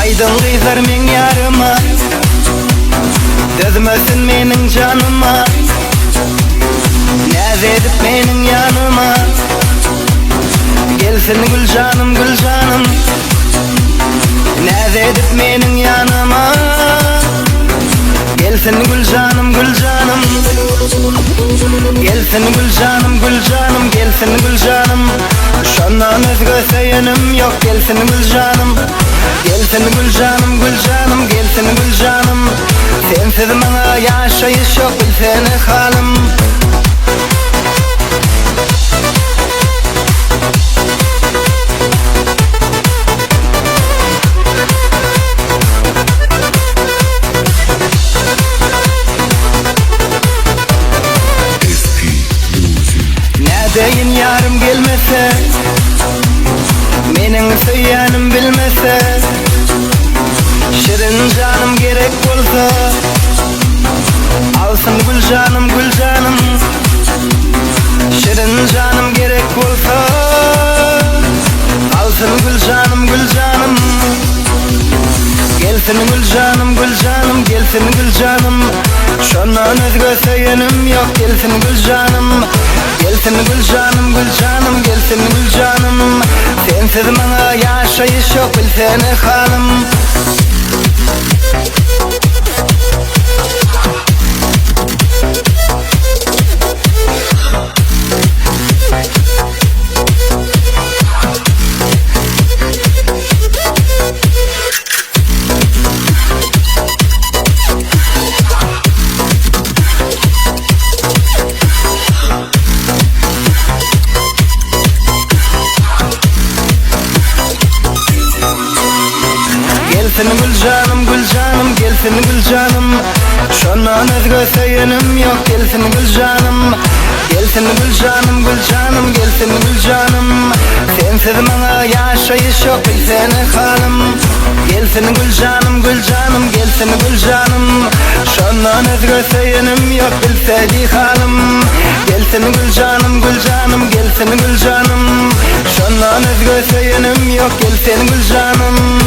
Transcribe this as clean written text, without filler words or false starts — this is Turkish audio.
Aydın kıylar men yarıma, dözmesin menin canıma. Naz edip menin yanıma, gelsin gül canım gül canım. Naz edip menin yanıma, gelsin gül canım gül canım. Gelsin gül canım gül canım, gelsin gül canım. Şondan özgö söyünim yok, gelsin gül canım. Gelsin gül canım gül canım, gelsin gül canım. Sensiz bana yaşayış yok, bilsene halim. Nedeyin yarım gelmese, menin söylenim bilmese. Şirin canım gerek olsa, alsın gül canım gül canım. Şirin canım gerek olsa, alsın gül canım gül canım. Gelsin gül canım gül canım, gelsin gül canım. Şondan özgö söyünim yok, gelsin gül canım. Gelsin gül canım gül canım, gelsin gül canım. Sensiz bana yaşayış yok, bilsene halim. Gelsin gül canım gül canım, gelsin gül canım. Şondan özgö söyünim yok, gelsin gül canım. Gelsin gül canım gül canım, gelsin gül canım. Sensiz bana yaşayış yok, bilsene halim. Gelsin gül canım gül canım, gelsin gül canım. Şondan özgö söyünim yok, bilsedi halim. Gelsin gül canım gül canım, gelsin gül canım. Şondan özgö söyünim yok, gelsin gül canım.